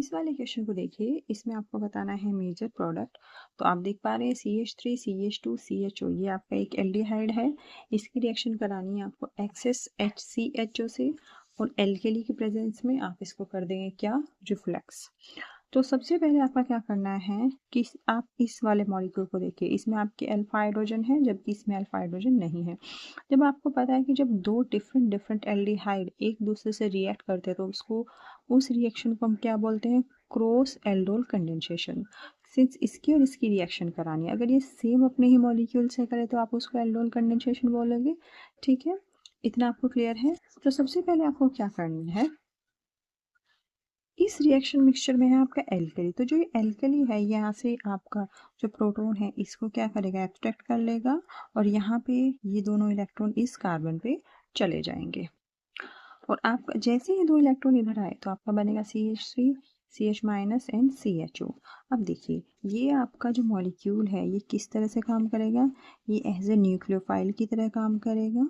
इस वाले क्वेश्चन को देखिए, इसमें आपको बताना है मेजर प्रोडक्ट। तो आप देख पा रहे हैं CH3 CH2 CHO, ये आपका एक एल्डिहाइड है। इसकी रिएक्शन करानी है आपको एक्सेस HCHO से, और एल्केली की प्रेजेंस में आप इसको कर देंगे क्या, रिफ्लेक्स। तो सबसे पहले आपका क्या करना है कि आप इस वाले मॉलिक्यूल को देखिए, इसमें आपके अल्फा हाइड्रोजन है जबकि इसमें अल्फा हाइड्रोजन नहीं है। जब आपको पता है कि जब दो डिफरेंट डिफरेंट एल्डिहाइड एक दूसरे से रिएक्ट करते हैं तो उसको, उस रिएक्शन को हम क्या बोलते हैं, क्रॉस एल्डोल कंडेंसेशन। सिंस इसकी और इसकी रिएक्शन करानी है, अगर ये सेम अपने ही मॉलिक्यूल से करे तो आप उसको एल्डोल कंडेंसेशन बोलोगे। ठीक है, इतना आपको क्लियर है। तो सबसे पहले आपको क्या करना है, इस रिएक्शन मिक्सचर में है आपका एल्कली। तो जो ये एल्कली है, यहाँ से आपका जो प्रोटॉन है इसको क्या करेगा, एब्स्ट्रैक्ट कर लेगा, और यहाँ पे ये दोनों इलेक्ट्रॉन इस कार्बन पे चले जाएंगे। और आपका जैसे ये दो इलेक्ट्रॉन इधर आए तो आपका बनेगा CH3 CH minus and CHO। अब देखिए, ये आपका जो मॉलिक्यूल है ये किस तरह से काम करेगा, ये एज ए न्यूक्लियोफाइल की तरह काम करेगा।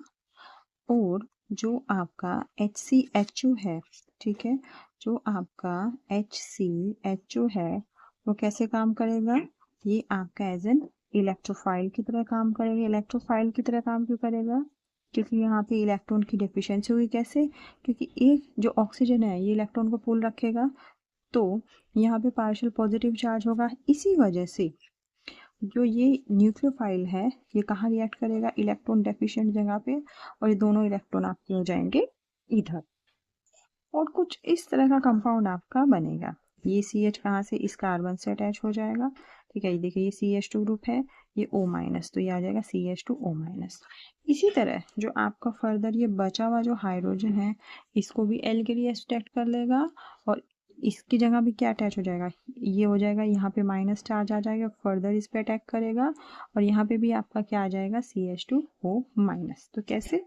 और जो आपका HCHO है, ठीक है, जो आपका HCHO है वो कैसे काम करेगा, ये आपका एज एन इलेक्ट्रोफाइल की तरह काम करेगा। इलेक्ट्रोफाइल की तरह काम क्यों करेगा, क्योंकि यहाँ पे इलेक्ट्रॉन की डेफिशिएंसी हुई। कैसे, क्योंकि एक जो ऑक्सीजन है ये इलेक्ट्रॉन को पुल रखेगा, तो यहाँ पे पार्शियल पॉजिटिव चार्ज होगा। इसी वजह से जो ये न्यूक्लियोफाइल है ये कहाँ रिएक्ट करेगा, इलेक्ट्रॉन डेफिशिएंट जगह पे, और ये दोनों इलेक्ट्रॉन आपके हो जाएंगे इधर, और कुछ इस तरह का कंपाउंड आपका बनेगा। ये CH कहाँ से, इस कार्बन से अटैच हो जाएगा। ठीक है, ये देखिए ये CH2 ग्रुप है, ये O माइनस, तो ये आ जाएगा CH2O माइनस। इसी तरह जो आपका फर्दर ये बचा हुआ जो हाइड्रोजन है इसको भी एल के लिए एक्सट्रैक्ट कर लेगा, और इसकी जगह भी क्या अटैच हो जाएगा, ये हो जाएगा, यहाँ पे माइनस चार्ज आ जाएगा, फर्दर इस पे अटैक करेगा, और यहाँ पे भी आपका क्या आ जाएगा, CH2O माइनस। तो कैसे,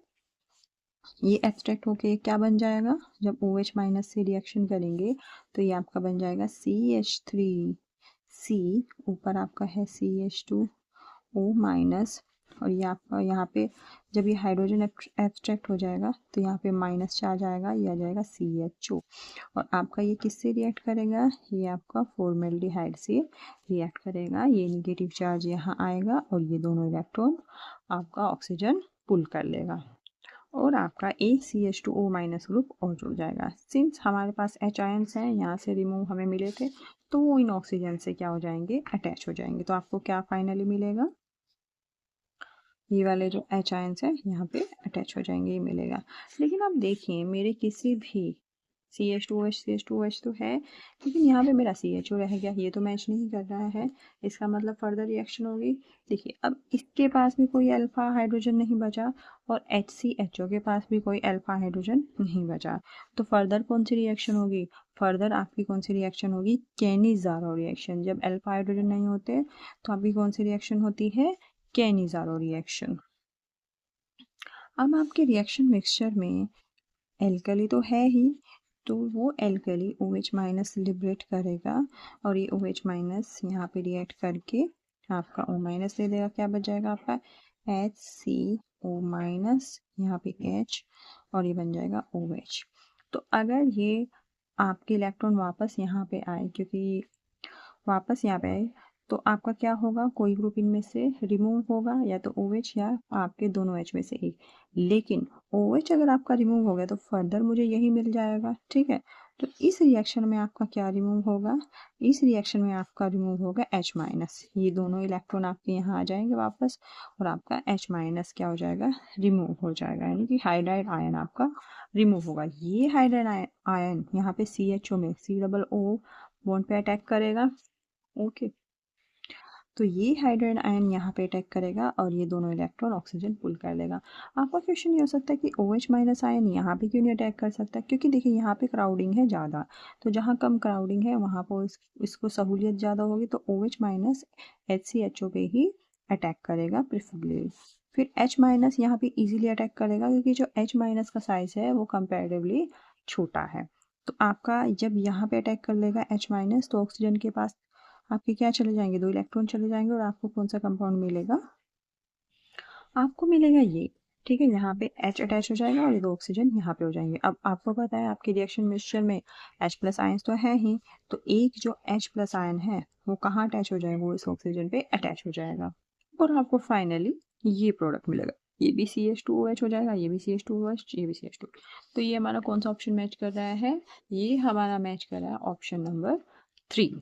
ये एक्सट्रैक्ट होके क्या बन जाएगा, जब OH माइनस से रिएक्शन करेंगे तो ये आपका बन जाएगा CH3C, ऊपर आपका है CH2O माइनस, और ये आपका यहाँ पे जब ये हाइड्रोजन एक्सट्रैक्ट हो जाएगा तो यहाँ पे माइनस चार्ज आएगा, ये आ जाएगा CHO। और आपका ये किससे रिएक्ट करेगा, ये आपका फॉर्मेल्डिहाइड से रिएक्ट करेगा। ये निगेटिव चार्ज यहाँ आएगा और ये दोनों इलेक्ट्रॉन आपका ऑक्सीजन पुल कर लेगा, और आपका ACH2O माइनस ग्रुप और जुड़ जाएगा। सिंस हमारे पास H आयन्स हैं, यहाँ से रिमूव हमें मिले थे, तो वो इन ऑक्सीजन से क्या हो जाएंगे, अटैच हो जाएंगे। तो आपको क्या फाइनली मिलेगा, ये वाले जो H आयन्स है यहाँ पे अटैच हो जाएंगे, ये मिलेगा। लेकिन आप देखिए, मेरे किसी भी CH2OH तो है, लेकिन यहाँ पे मेरा CHO रह गया, ये तो मैच नहीं कर रहा है। इसका मतलब फर्दर रिएक्शन होगी। देखिए, अब इसके पास भी कोई अल्फा हाइड्रोजन नहीं बचा, और HCHO के पास भी कोई अल्फा हाइड्रोजन नहीं बचा, तो फर्दर कौन सी रिएक्शन होगी, फर्दर आपकी कौन सी रिएक्शन होगी, केनिज़ारो रिएक्शन। जब अल्फा हाइड्रोजन नहीं होते तो आपकी कौन सी रिएक्शन होती है, केनिज़ारो रिएक्शन। अब आपके रिएक्शन मिक्सचर में एल्कली तो है ही, तो वो एल्कली OH माइनस लिबरेट करेगा, और ये OH माइनस यहाँ पे रिएक्ट करके आपका O माइनस दे देगा। क्या बच जाएगा आपका HCO माइनस, यहाँ पे H, और ये बन जाएगा OH। तो अगर ये आपके इलेक्ट्रॉन वापस यहाँ पे आए, क्योंकि वापस यहाँ पे आए, तो आपका क्या होगा, कोई ग्रुप इनमें से रिमूव होगा, या तो OH या आपके दोनों H में से एक। लेकिन OH अगर आपका रिमूव हो गया तो फर्दर मुझे यही मिल जाएगा। ठीक है, तो इस रिएक्शन में आपका क्या रिमूव होगा, इस रिएक्शन में आपका रिमूव होगा H माइनस। ये दोनों इलेक्ट्रॉन आपके यहाँ आ जाएंगे वापस, और आपका H माइनस क्या हो जाएगा, रिमूव हो जाएगा, यानी कि हाइड्राइड आयन आपका रिमूव होगा। ये हाइड्राइड आयन यहाँ पे CHO में COO बॉन्ड पे अटैक करेगा। ओके, तो ये हाइड्रोजन आयन यहाँ पे अटैक करेगा, और ये दोनों इलेक्ट्रॉन ऑक्सीजन पुल कर लेगा। आपका क्वेश्चन ये हो सकता है कि OH माइनस आयन यहाँ पे क्यों नहीं अटैक कर सकता, क्योंकि देखिए यहाँ पे क्राउडिंग है ज़्यादा, तो जहाँ कम क्राउडिंग है वहाँ पर इसको सहूलियत ज़्यादा होगी, तो OH माइनस HCHO पे ही अटैक करेगा प्रिफरेबली। फिर H माइनस यहाँ पे इजीली अटैक करेगा, क्योंकि जो H माइनस का साइज है वो कंपेरेटिवली छोटा है। तो आपका जब यहाँ पे अटैक कर लेगा H माइनस, तो ऑक्सीजन के पास आपके क्या चले जाएंगे, दो इलेक्ट्रॉन चले जाएंगे, और आपको कौन सा कंपाउंड मिलेगा, आपको मिलेगा ये ठीक है, यहाँ पे H अटैच हो जाएगा और ये 2 ऑक्सीजन यहाँ पे हो जाएंगे। अब आपको पता है आपके रिएक्शन मिक्सचर में H प्लस आयन्स तो है ही, तो एक जो H प्लस आयन है वो कहाँ अटैच हो जाएगा, वो इस ऑक्सीजन पे अटैच हो जाएगा और आपको फाइनली ये प्रोडक्ट मिलेगा। ये भी CH2OH हो जाएगा, ये भी CH2OH, ये भी CH2। तो ये हमारा कौन सा ऑप्शन मैच कर रहा है, ये हमारा मैच कर रहा है ऑप्शन नंबर 3।